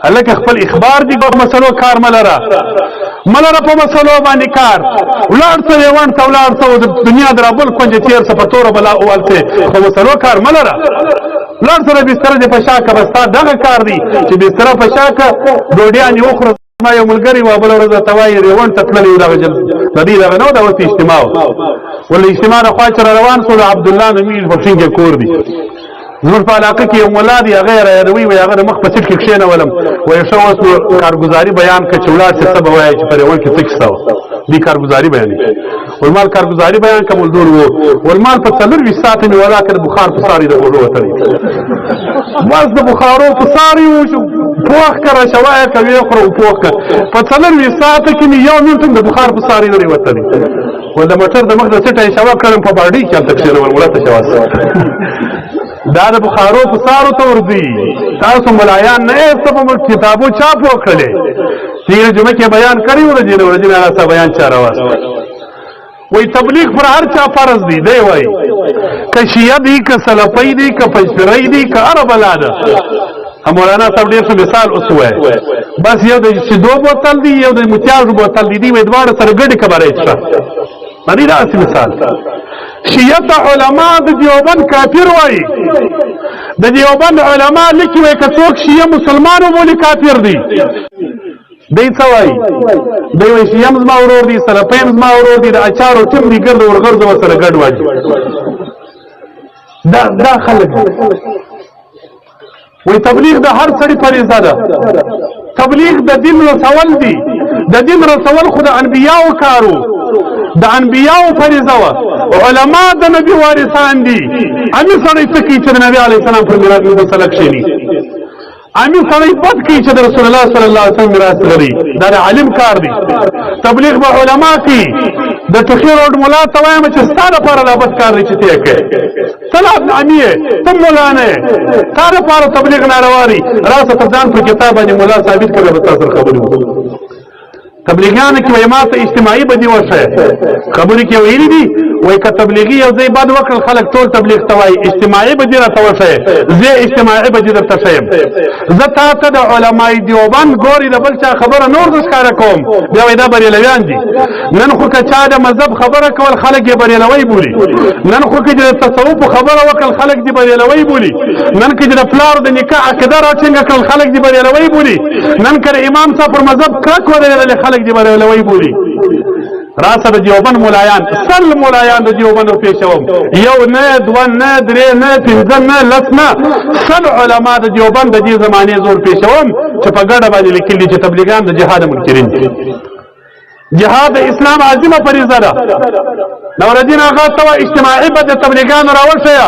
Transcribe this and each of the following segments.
هلکه خپل اخبار دی په مسلو کار ملره په مسلو باندې کار ولاړ څه لیوان ته ولاړ څه د دنیا درابل کونج تیر څه په توره بلا اولته په مسلو کار ملره ولاړ سره بستر دې په شاکه بستا دغه کار دی چې بستر په شاکه ډوډۍ وخوره. ما یو ملګری و بل ورځ توای ریوان تکللی دغه جل ندی دغه نو د وخت اجتماع ول اجتماع خو چر روان سو عبد الله نمیر بخښنګ کور دی زموږ په علاقه کې یو مولا دی غیر یادوي و هغه مخ په سټ کې کښینه ولم و یو شو کارګزاري بیان کړ چې ولات څه سبب وایي چې پرېول کې څه کیسه دي کارګزاري بیان ولمال کارګزاري بیان کوم دور وو ولمال په څلور 20 ساعت می ولا کړ بخار په ساری د ورو وته واز د بخارو په ساری و شو پوخ کرا شوای کوي خو پوخ په څلور 20 ساعت کې یو منټ د بخار په ساری د وته ول موټر د مخ د سټای شوا کړم په باډي کې تک شنو ولته شوا دا د بخارو په سارو ته ورځي تاسو ملایان نه سبب کتابو چاپ وکړي چې جمعه کې بیان کړی ورځي نه هغه بیان چاره واسه وای تبلیغ پر هر چا فرض دی دی وای که شیعه دی که سلفی دی که پنځپیري دی که عرب لاده مولانا صاحب ډېر څه مثال اوس وای بس یو د شیدو بوتل دی یو د متیازو بوتل دی وای دواړه سره ګډه کبره ایسته باندې راځي مثال شیعه علماء د دیوبند کافر وای د دیوبند علماء لیکي وای که څوک شیعه مسلمانو بولی کافر دی دی څه وای دی وای شیعه زما ورور دی سلفین زما ورور دی د اچارو ټیم دی ګرځ ورغرځ سره ګډ واجب دا خلک وای تبلیغ د هر سړي فریضه ده تبلیغ د دین رسول دی د دین رسول خو د انبیاو کارو د انبیاو فریضه و علما د نبی وارثان دي امی سړی څه کوي چې د نبی علی السلام پر میراث مسلک شي امی سړی پد کوي چې د رسول الله صلی الله علیه وسلم میراث لري دا د عالم کار دی تبلیغ به علما کوي د ټخیر روډ مولا ته وایم چې ستاره پر لا بد کار دی چې ته کوي سلام امیه تم مولانا ستاره پر تبلیغ ناروا دی راسه ځان په کتاب باندې مولا ثابت کړو به تاسو خبرو تبلیغیان کې وای ما ته اجتماعي بدی وشه خبرې کې ویلي دي وای که تبلیغي یو ځای بد وکړ خلک ټول تبلیغ توای اجتماعي بدی را توشه زه اجتماعي بدی درته شیم زه تاسو د علماء دیوبند ګوري د بل چا خبره نور د ښکار کوم بیا وای دا بریلویان دي نن خو که چا د مذهب خبره کول خلک یې بریلوی بولي نن خو که د تصوف خبره وکړ خلک دې بریلوی بولي نن که د پلار د نکاح عقیده راڅنګه کړ خلک دې بریلوی بولي نن که امام صاحب پر مذهب کرک ودرېدل خلک دې بریلوی بولي راسه د دیوبند مولایان سل مولایان د دیوبند پیښوم یو نه دوه نه درې نه پنځه نه لس نه سل علما د دیوبند د دې زمانې زور پیښوم چې په ګډه باندې لیکلي چې تبلیغیان د جهاد منکرین دي جهاد اسلام عظیمه فریضه ده نور الدین آغا توا اجتماعي به د تبلیغیان راوښیا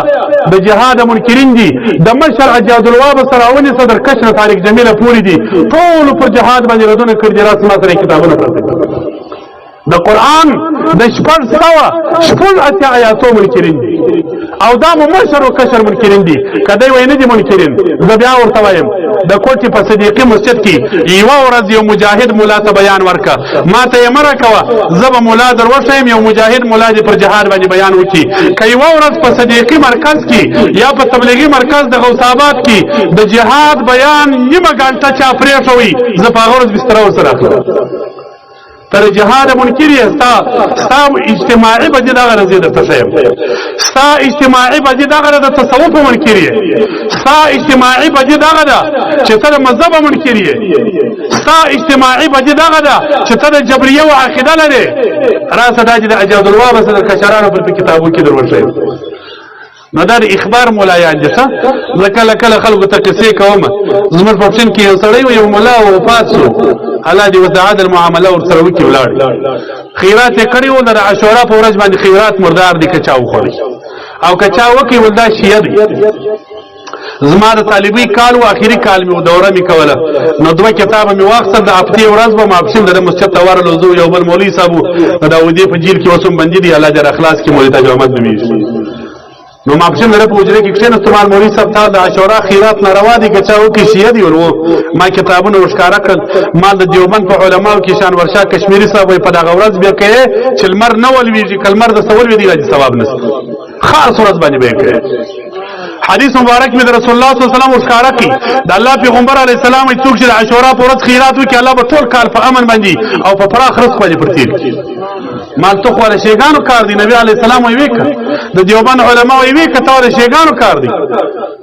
د جهاد منکرین دي د مشر اجاد الواب سراونی صدر کشر طارق جمیل پوری دي ټول پر جهاد باندې ردونه کړی رسمه سره کتابونه پراته د قران د شپږ آیاتو منکرین دي او دا مشر او کشر منکرین دي کدی وای نه دي منکرین زه بیا ورته وایم د کوټي په صدیقي مسجد کې یو ورځ یو مجاهد مولا ته بیان ورکا ما ته یې مره کوه زب مولا در وښیم یو مجاهد مولا دې پر جهاد باندې بیان وکي کای یو ورځ په صدیقي مرکز کې یا په تبلیغي مرکز د غوث آباد کې د جهاد بیان نیمه غنټه چا پرېښوي زه په غورز بستر سره اخلم تر جهاد منکری ستا اجتماعي بجې دغه رضی د تشیم ستا اجتماعي بجې دغه د تصوف منکری ستا اجتماعي بجې دغه ده چې ته د مذهب منکری ستا اجتماعي بجې دغه ده چې ته د جبریه او عقیده لري راسه دا چې د اجاد الواب سره کشرانو پر کتابو کې دروښي نو دا د اخبار مولایان دي څه کله کله خلکو ته کیسې کوم زموږ په فشن کې یو سړی یو مولا وفات شو الله دې وسعت المعامله ور سره وکي ولاړ خیرات کړي و د عاشورا په ورځ باندې خیرات مردار دي کچاو خوري او کچاو کې ولدا شیعه دي زما د طالبي کال او اخیری کال می دوره می کوله نو دوه کتاب می واخصه د اپتی ورځ به مابشین د مسجد تور لوزو یو بل مولوی صاحب داودی په جیل کې وسم بندي دی الله دې اخلاص کې مولوی تاج احمد نبی نو مابشین نه په وجره کې کښینه استعمال مولوی صاحب ته د عاشورا خیرات ناروا دي کچاو کې شیعه دي ورو ما کتابونه وشکاره کړ ما د دیوبند په علماو کې شان ورشا کشمیری صاحب په دغه ورځ بیا کې چې لمر نه ولويږي کلمر د سوال وی دی راځي ثواب نشته خاص ورځ باندې به کې حدیث مبارک میں رسول الله صلی الله علیه وسلم ورښکاره کی د الله پیغمبر علیه السلام څوک چې د عاشورا په ورځ خیرات وکړي الله به ټول کال په امن باندې او په پراخ رزق باندې پرتیر مال تو خو له شیګانو کار دی نبی علیه السلام وی وک د دیوبند علما وی وک ته د شیګانو کار دی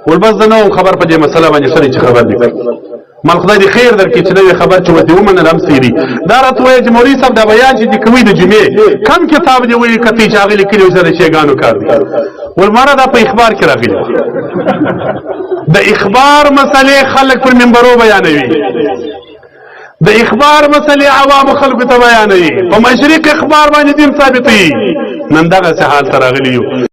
ول بس نو خبر په دې مسله باندې سړي خبر دی مال خدای دې خیر درکړي چې نوې خبر چې وته ومنه لم سيري دا راته وایي جمهوریت صاحب دا بیان چې کوي د جمعې کم کتاب دی وایي کتی چې هغه لیکلي سره شیګانو کار دی ولمره دا په اخبار کې راغلی د اخبار مسلې خلک پر منبرو بیانوي د اخبار مسلې عوام خلکو ته بیانوي په مشرق اخبار باندې دین ثابتوي نن دغه حال سره راغلی یو